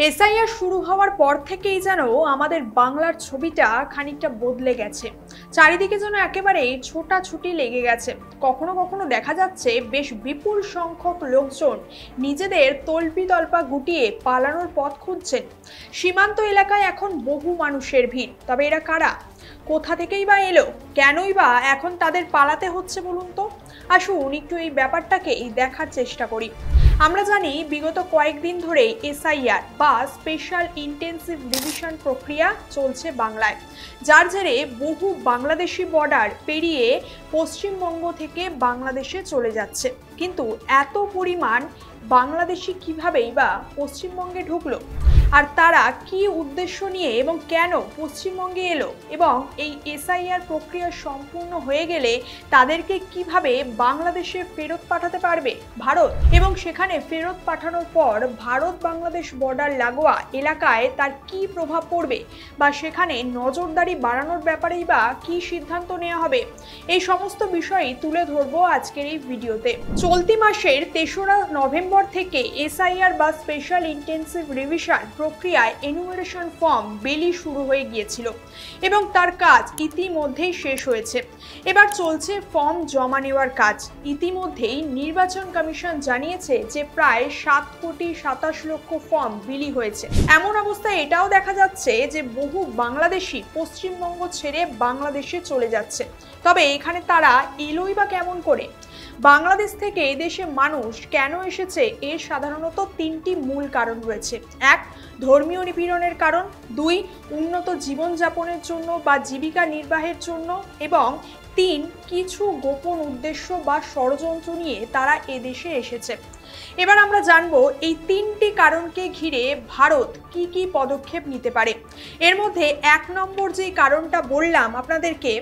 SIR শুরু হওয়ার পর থেকেই যেন আমাদের বাংলার ছবিটা খানিকটা বদলে গেছে। চারিদিকে যেন একেবারে ছোটাছুটি লেগে গেছে। কখনো কখনো দেখা যাচ্ছে বেশ বিপুল সংখ্যক লোকজন নিজেদের তল্পিতল্পা গুটিয়ে পালানোর পথ খুঁজছেন। সীমান্ত এলাকায় এখন বহু মানুষের ভিড়। তবে এরা কারা, কোথা থেকেই বা এলো, কেনই বা এখন তাদের পালাতে হচ্ছে বলুন তো? আসুন একটু এই ব্যাপারটাকেই দেখার চেষ্টা করি। আমরা জানি বিগত কয়েকদিন ধরে এসআইআর বা স্পেশাল ইন্টেন্সিভ রিভিশন প্রক্রিয়া চলছে বাংলায়, যার জেরে বহু বাংলাদেশি বর্ডার পেরিয়ে পশ্চিমবঙ্গ থেকে বাংলাদেশে চলে যাচ্ছে। কিন্তু এত পরিমাণ বাংলাদেশি কিভাবেই বা পশ্চিমবঙ্গে ঢুকলো, আর তারা কি উদ্দেশ্য নিয়ে এবং কেন পশ্চিমবঙ্গে এলো, এবং এই এসআইআর প্রক্রিয়া সম্পূর্ণ হয়ে গেলে তাদেরকে কিভাবে বাংলাদেশে ফেরত পাঠাতে পারবে ভারত, এবং সেখানে ফেরত পাঠানোর পর ভারত বাংলাদেশ বর্ডার লাগোয়া এলাকায় তার কি প্রভাব পড়বে, বা সেখানে নজরদারি বাড়ানোর ব্যাপারেই বা কি সিদ্ধান্ত নেওয়া হবে, এই সমস্ত বিষয়ই তুলে ধরবো আজকের এই ভিডিওতে। চলতি মাসের ৩রা নভেম্বর থেকে এসআইআর বা স্পেশাল ইন্টেন্সিভ রিভিশন প্রক্রিয়ায় এনুমারেশন ফর্ম বিলি শুরু হয়ে গিয়েছিল এবং তার কাজ ইতিমধ্যেই শেষ হয়েছে। এবার চলছে ফর্ম জমা নেওয়ার কাজ। ইতিমধ্যেই নির্বাচন কমিশন জানিয়েছে যে প্রায় ৭,২৭,০০,০০০ ফর্ম বিলি হয়েছে। এমন অবস্থায় এটাও দেখা যাচ্ছে যে বহু বাংলাদেশি পশ্চিমবঙ্গ ছেড়ে বাংলাদেশে চলে যাচ্ছে। তবে এখানে তারা এলোই বা কেমন করে, বাংলাদেশ থেকে এদেশে মানুষ কেন এসেছে, এর সাধারণত ৩টি মূল কারণ রয়েছে। ১, ধর্মীয় নিপীড়নের কারণ। ২, উন্নত জীবনযাপনের জন্য বা জীবিকা নির্বাহের জন্য। এবং ৩, কিছু গোপন উদ্দেশ্য বা ষড়যন্ত্র নিয়ে তারা এদেশে এসেছে। এবার আমরা জানবো এই ৩টি কারণকে ঘিরে ভারত কি কি পদক্ষেপ নিতে পারে। এর মধ্যে ১ নম্বর যে কারণটা বললাম আপনাদেরকে,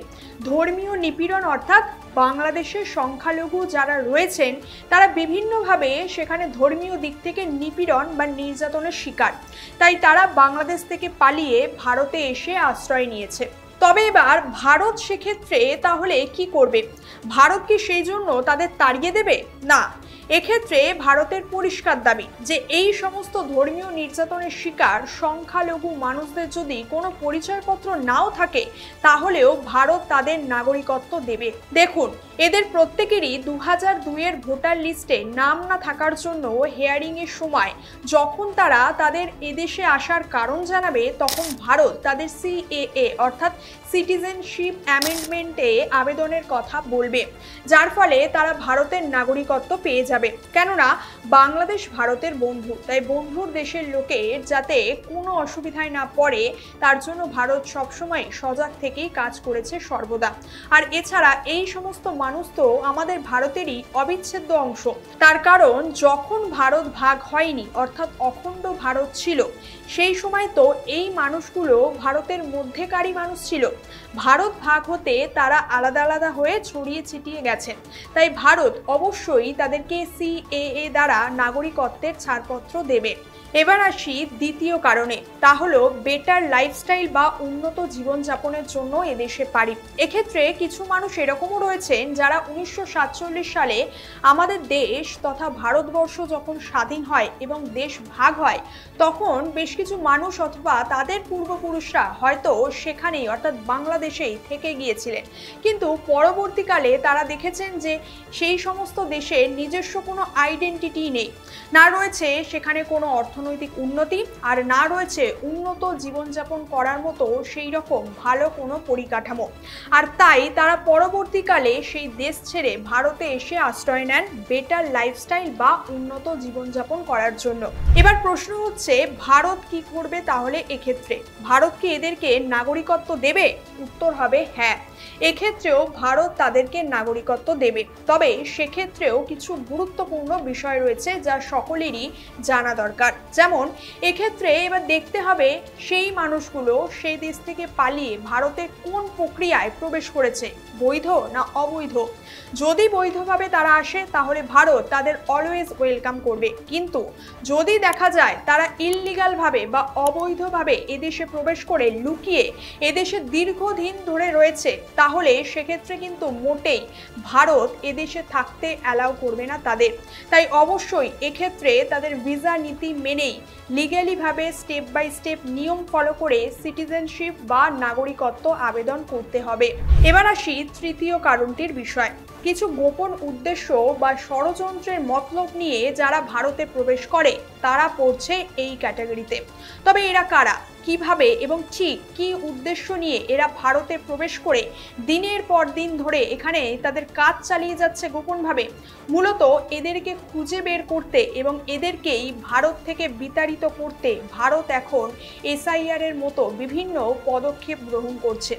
ধর্মীয় নিপীড়ন, অর্থাৎ বাংলাদেশের সংখ্যালঘু যারা রয়েছেন তারা বিভিন্নভাবে সেখানে ধর্মীয় দিক থেকে নিপীড়ন বা নির্যাতনের শিকার, তাই তারা বাংলাদেশ থেকে পালিয়ে ভারতে এসে আশ্রয় নিয়েছে। তবে এবার ভারত সেক্ষেত্রে তাহলে কি করবে? ভারত কি সেই জন্য তাদের তাড়িয়ে দেবে? না, এক্ষেত্রে ভারতের পরিষ্কার দাবি যে এই সমস্ত ধর্মীয় নির্যাতনের শিকার সংখ্যালঘু মানুষদের যদি কোনো পরিচয়পত্র নাও থাকে তাহলেও ভারত তাদের নাগরিকত্ব দেবে। দেখুন, এদের প্রত্যেকেরই ২০০২-এর ভোটার লিস্টে নাম না থাকার জন্য হিয়ারিংয়ের সময় যখন তারা তাদের এদেশে আসার কারণ জানাবে, তখন ভারত তাদের সিএএ অর্থাৎ সিটিজেনশিপ অ্যামেন্ডমেন্টে আবেদনের কথা বলবে, যার ফলে তারা ভারতের নাগরিকত্ব পেয়ে যাবে। কেননা বাংলাদেশ ভারতের বন্ধু, তাই বন্ধুর দেশের লোকের যাতে কোনো অসুবিধায় না পড়ে তার জন্য ভারত সবসময় সজাগ থেকেই কাজ করেছে সর্বদা। আর এছাড়া এই সমস্ত মানুষ তো আমাদের ভারতেরই অবিচ্ছেদ্য অংশ। তার কারণ যখন ভারত ভাগ হয়নি, অর্থাৎ অখণ্ড ভারত ছিল, সেই সময় তো এই মানুষগুলো ভারতের মধ্যেকারই মানুষ ছিল। ভারত ভাগ হতে তারা আলাদা আলাদা হয়ে ছড়িয়ে ছিটিয়ে গেছেন, তাই ভারত অবশ্যই তাদেরকে সিএএ দ্বারা নাগরিকত্বের ছাড়পত্র দেবে। এবার আসি দ্বিতীয় কারণে, তা হলো বেটার লাইফস্টাইল বা উন্নত জীবনযাপনের জন্য এদেশে পাড়ি। এক্ষেত্রে কিছু মানুষ এরকমও রয়েছেন যারা ১৯৪৭ সালে আমাদের দেশ তথা ভারতবর্ষ যখন স্বাধীন হয় এবং দেশ ভাগ হয়, তখন বেশ কিছু মানুষ অথবা তাদের পূর্বপুরুষরা হয়তো সেখানেই অর্থাৎ বাংলাদেশেই থেকে গিয়েছিলেন, কিন্তু পরবর্তীকালে তারা দেখেছেন যে সেই সমস্ত দেশের নিজস্ব কোনো আইডেন্টিটি নেই, না রয়েছে সেখানে কোনো অর্থনৈতিক উন্নতি, আর না রয়েছে উন্নত জীবনযাপন করার মতো সেই রকম ভালো কোনো পরিকাঠামো। আর তাই তারা পরবর্তীকালে সেই দেশ ছেড়ে ভারতে এসে আশ্রয় নেন বেটার লাইফস্টাইল বা উন্নত জীবনযাপন করার জন্য। এবার প্রশ্ন হচ্ছে ভারত কি করবে তাহলে এক্ষেত্রে? ভারত কি এদেরকে নাগরিকত্ব দেবে? উত্তর হবে হ্যাঁ, এক্ষেত্রেও ভারত তাদেরকে নাগরিকত্ব দেবে। তবে সেক্ষেত্রেও কিছু গুরুত্বপূর্ণ বিষয় রয়েছে যা সকলেরই জানা দরকার। যেমন এক্ষেত্রে এবার দেখতে হবে সেই মানুষগুলো সেই দেশ থেকে পালিয়ে ভারতে কোন প্রক্রিয়ায় প্রবেশ করেছে, বৈধ না অবৈধ। যদি বৈধভাবে তারা আসে তাহলে ভারত তাদের অলওয়েজ ওয়েলকাম করবে, কিন্তু যদি দেখা যায় তারা ইললিগাল ভাবে বা অবৈধভাবে এদেশে প্রবেশ করে লুকিয়ে এদেশে দীর্ঘদিন ধরে রয়েছে, তাহলে সেক্ষেত্রে কিন্তু মোটেই ভারত এদেশে থাকতে অ্যালাউ করবে না তাদের। তাই অবশ্যই এক্ষেত্রে তাদের ভিসা নীতি মেনেই লিগ্যালি ভাবে স্টেপ বাই স্টেপ নিয়ম ফলো করে সিটিজেনশিপ বা নাগরিকত্ব আবেদন করতে হবে। এবার আসি তৃতীয় কারণটির বিষয়। কিছু গোপন উদ্দেশ্য বা ষড়যন্ত্রের মতলব নিয়ে যারা ভারতে প্রবেশ করে তারা পড়ছে এই ক্যাটাগরিতে। তবে এরা কারা, কিভাবে এবং ঠিক কী উদ্দেশ্য নিয়ে এরা ভারতে প্রবেশ করে দিনের পর দিন ধরে এখানে তাদের কাজ চালিয়ে যাচ্ছে গোপনভাবে, মূলত এদেরকে খুঁজে বের করতে এবং এদেরকেই ভারত থেকে বিতাড়িত করতে ভারত এখন এসআইআর এর মতো বিভিন্ন পদক্ষেপ গ্রহণ করছে।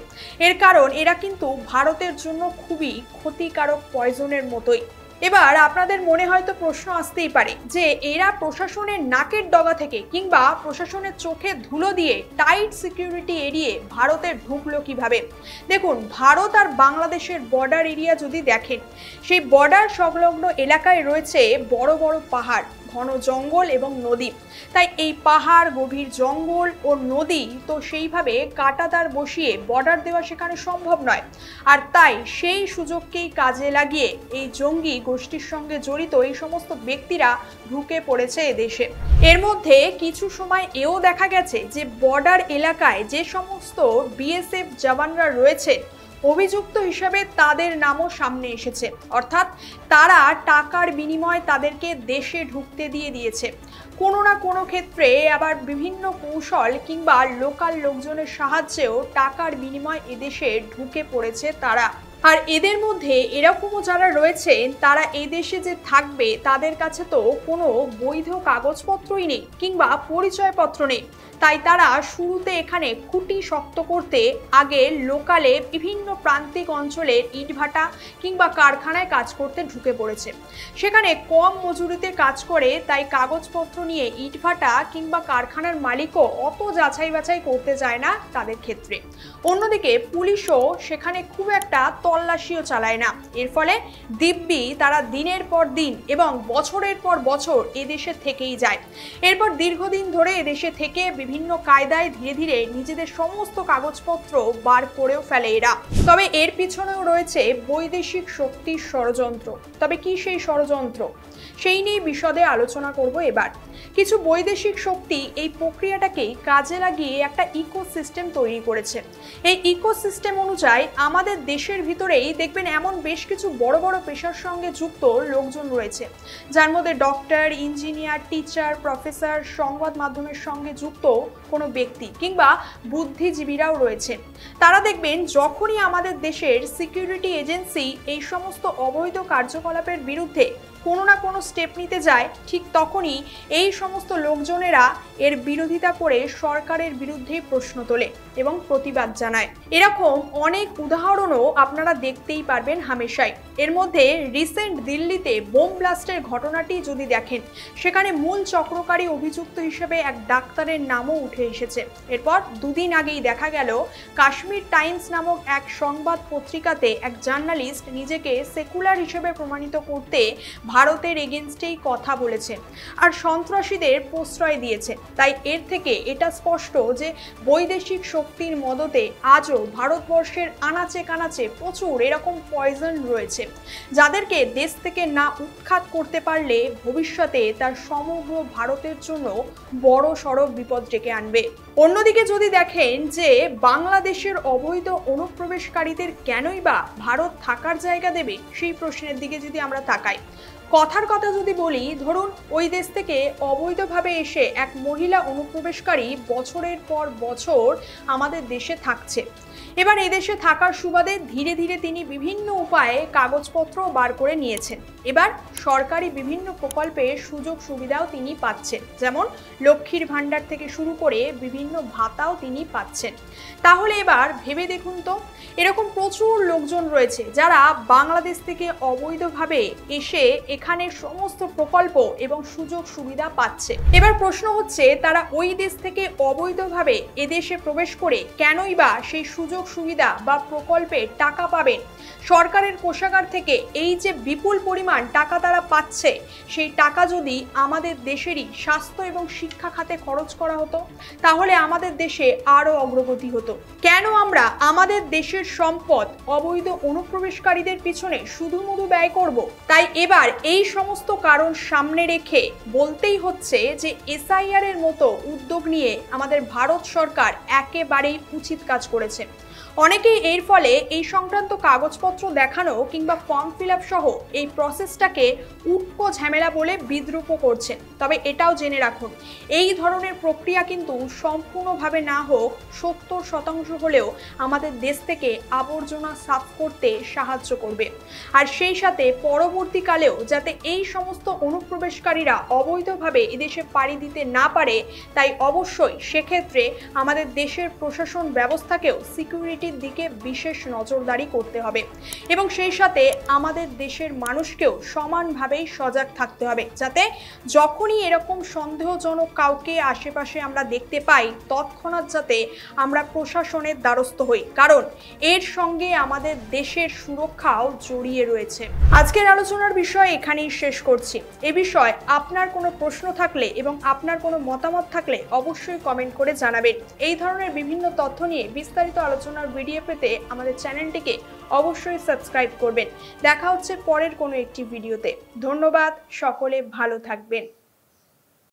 এর কারণ এরা কিন্তু ভারতের জন্য খুবই ক্ষতিকারক পয়জনের মতোই। এবার আপনাদের মনে হয়তো প্রশ্ন আসতেই পারে যে এরা প্রশাসনের নাকের ডগা থেকে কিংবা প্রশাসনের চোখে ধুলো দিয়ে টাইট সিকিউরিটি এরিয়ে ভারতে ঢুকলো কিভাবে। দেখুন, ভারত আর বাংলাদেশের বর্ডার এরিয়া যদি দেখেন, সেই বর্ডার সংলগ্ন এলাকায় রয়েছে বড় বড় পাহাড়, ঘন জঙ্গল এবং নদী। তাই এই পাহাড়, গভীর জঙ্গল ও নদী তো সেইভাবে কাঁটাতার বসিয়ে বর্ডার দেওয়া সেখানে সম্ভব নয়। আর তাই সেই সুযোগকেই কাজে লাগিয়ে এই জঙ্গি গোষ্ঠীর সঙ্গে জড়িত এই সমস্ত ব্যক্তিরা ঢুকে পড়েছে এদেশে। এর মধ্যে কিছু সময় এও দেখা গেছে যে বর্ডার এলাকায় যে সমস্ত বিএসএফ জওয়ানরা রয়েছে, অভিযুক্ত হিসেবে তাদের নামও সামনে এসেছে। অর্থাৎ তারা টাকার বিনিময়ে তাদেরকে দেশে ঢুকতে দিয়েছে। কোনো না কোনো ক্ষেত্রে আবার বিভিন্ন কৌশল কিংবা লোকাল লোকজনের সাহায্যেও টাকার বিনিময়ে এদেশে ঢুকে পড়েছে তারা। আর এদের মধ্যে এরকমও যারা রয়েছেন তারা এই দেশে যে থাকবে তাদের কাছে তো কোনো বৈধ কাগজপত্রই নেই কিংবা পরিচয়পত্র নেই। তাই তারা শুরুতে এখানে খুঁটি শক্ত করতে আগে লোকালে বিভিন্ন প্রান্তিক অঞ্চলের ইটভাটা কিংবা কারখানায় কাজ করতে ঢুকে পড়েছে। সেখানে কম মজুরিতে কাজ করে, তাই কাগজপত্র নিয়ে ইটভাটা কিংবা কারখানার মালিকও অত যাচাই বাছাই করতে চায় না তাদের ক্ষেত্রে। অন্যদিকে পুলিশও সেখানে খুব একটা তল্লাশিও চালায় না। এর ফলে দিব্যি তারা দিনের পর দিন এবং বছরের পর বছর এদেশে থেকেই যায়। এরপর দীর্ঘদিন ধরে এদেশে থেকে বিভিন্ন কায়দায় ধীরে ধীরে নিজেদের সমস্ত কাগজপত্র বার করেও ফেলে এরা। তবে এর পিছনেও রয়েছে বৈদেশিক শক্তির ষড়যন্ত্র। তবে কি সেই ষড়যন্ত্র, সেই নিয়ে বিশদে আলোচনা করব এবার। কিছু বৈদেশিক শক্তি এই প্রক্রিয়াটাকেই কাজে লাগিয়ে একটা ইকোসিস্টেম তৈরি করেছে। এই ইকোসিস্টেম অনুযায়ী আমাদের দেশের ভিতরেই দেখবেন এমন বেশ কিছু বড় বড় পেশার সঙ্গে যুক্ত লোকজন রয়েছে, যার মধ্যে ডক্টর, ইঞ্জিনিয়ার, টিচার, প্রফেসর, সংবাদ মাধ্যমের সঙ্গে যুক্ত কোনো ব্যক্তি কিংবা বুদ্ধিজীবীরাও রয়েছে। তারা দেখবেন যখনই আমাদের দেশের সিকিউরিটি এজেন্সি এই সমস্ত অবৈধ কার্যকলাপের বিরুদ্ধে কোনো না কোনো স্টেপ নিতে যায়, ঠিক তখনই এই সমস্ত লোকজনেরা এর বিরোধিতা করে সরকারের বিরুদ্ধে প্রশ্ন তোলে এবং প্রতিবাদ জানায়। এরকম অনেক উদাহরণও আপনারা দেখতেই পারবেন হামেশাই। এর মধ্যে রিসেন্ট দিল্লিতে বোম ব্লাস্টের ঘটনাটি যদি দেখেন, সেখানে মূল চক্রকারী অভিযুক্ত হিসেবে এক ডাক্তারের নামও উঠে এসেছে। এরপর দুদিন আগেই দেখা গেল কাশ্মীর টাইমস নামক এক সংবাদ পত্রিকাতে এক জার্নালিস্ট নিজেকে সেকুলার হিসেবে প্রমাণিত করতে ভারতের এগেনস্টেই কথা বলেছে আর সন্ত্রাসীদের প্রশ্রয় দিয়েছে। তাই এর থেকে এটা স্পষ্ট যে বৈদেশিক শক্তির মদতে আজও ভারতবর্ষের আনাচে কানাচে প্রচুর এরকম পয়জন রয়েছে, যাদেরকে দেশ থেকে না উৎখাত করতে পারলে ভবিষ্যতে তার সমগ্র ভারতের জন্য বড় সড় বিপদ ডেকে আনবে। অন্যদিকে যদি দেখেন যে বাংলাদেশের অবৈধ অনুপ্রবেশকারীদের কেনই বা ভারত থাকার জায়গা দেবে, সেই প্রশ্নের দিকে যদি আমরা তাকাই, কথার কথা যদি বলি, ধরুন ওই দেশ থেকে অবৈধভাবে এসে এক মহিলা অনুপ্রবেশকারী বছরের পর বছর আমাদের দেশে থাকছে। এবার এদেশে থাকার সুবাদে ধীরে ধীরে তিনি বিভিন্ন উপায়ে কাগজপত্র বার করে নিয়েছেন। এবার সরকারি বিভিন্ন প্রকল্পে সুযোগ সুবিধাও তিনি পাচ্ছেন, যেমন লক্ষ্মীর ভাণ্ডার থেকে শুরু করে বিভিন্ন ভাতাও তিনি পাচ্ছেন। তাহলে এবার ভেবে দেখুন তো, এরকম প্রচুর লোকজন রয়েছে যারা বাংলাদেশ থেকে অবৈধভাবে এসে এখানে সমস্ত প্রকল্প এবং সুযোগ সুবিধা পাচ্ছে। এবার প্রশ্ন হচ্ছে, তারা ওই দেশ থেকে অবৈধভাবে এদেশে প্রবেশ করে কেনই বা সেই সুযোগ সুযোগ সুবিধা বা প্রকল্পে টাকা পাবেন। সরকারের কোষাগার থেকে এই যে বিপুল পরিমাণ টাকা তারা পাচ্ছে, সেই টাকা যদি আমাদের দেশেরই স্বাস্থ্য এবং শিক্ষা খাতে খরচ করা হতো, তাহলে আমাদের দেশে আরও অগ্রগতি হতো। কেন আমরা আমাদের দেশের সম্পদ অবৈধ অনুপ্রবেশকারীদের পিছনে শুধুমুধু ব্যয় করব? তাই এবার এই সমস্ত কারণ সামনে রেখে বলতেই হচ্ছে যে এসআইআর এর মতো উদ্যোগ নিয়ে আমাদের ভারত সরকার একেবারেই উচিত কাজ করেছে। অনেকেই এর ফলে এই সংক্রান্ত কাগজপত্র দেখানো কিংবা ফর্ম ফিল আপ সহ এই প্রসেসটাকে উটকো ঝামেলা বলে বিদ্রূপ করছেন। তবে এটাও জেনে রাখুন, এই ধরনের প্রক্রিয়া কিন্তু সম্পূর্ণভাবে না হোক 70% হলেও আমাদের দেশ থেকে আবর্জনা সাফ করতে সাহায্য করবে। আর সেই সাথে পরবর্তীকালেও যাতে এই সমস্ত অনুপ্রবেশকারীরা অবৈধভাবে এদেশে পাড়ি দিতে না পারে, তাই অবশ্যই সেক্ষেত্রে আমাদের দেশের প্রশাসন ব্যবস্থাকেও সিকিউরিটির দিকে বিশেষ নজরদারি করতে হবে এবং সেই সাথে আমাদের দেশের মানুষকেও সমানভাবেই সজাগ থাকতে হবে, যাতে যখনই এরকম সন্দেহজনক কাউকে আশেপাশে আমরা দেখতে পাই তৎক্ষণাৎ যাতে আমরা প্রশাসনের দ্বারস্থ হই, কারণ এর সঙ্গে আমাদের দেশের সুরক্ষাও জড়িয়ে রয়েছে। আজকের আলোচনার বিষয় এখানেই শেষ করছি। এ বিষয়ে আপনার কোনো প্রশ্ন থাকলে এবং আপনার কোনো মতামত থাকলে অবশ্যই কমেন্ট করে জানাবেন। এই ধরনের বিভিন্ন তথ্য নিয়ে বিস্তারিত আলোচনার ভিডিও পেতে আমাদের চ্যানেলটিকে অবশ্যই সাবস্ক্রাইব করবেন। দেখা হচ্ছে পরের কোনো একটি ভিডিওতে। ধন্যবাদ, সকলে ভালো থাকবেন।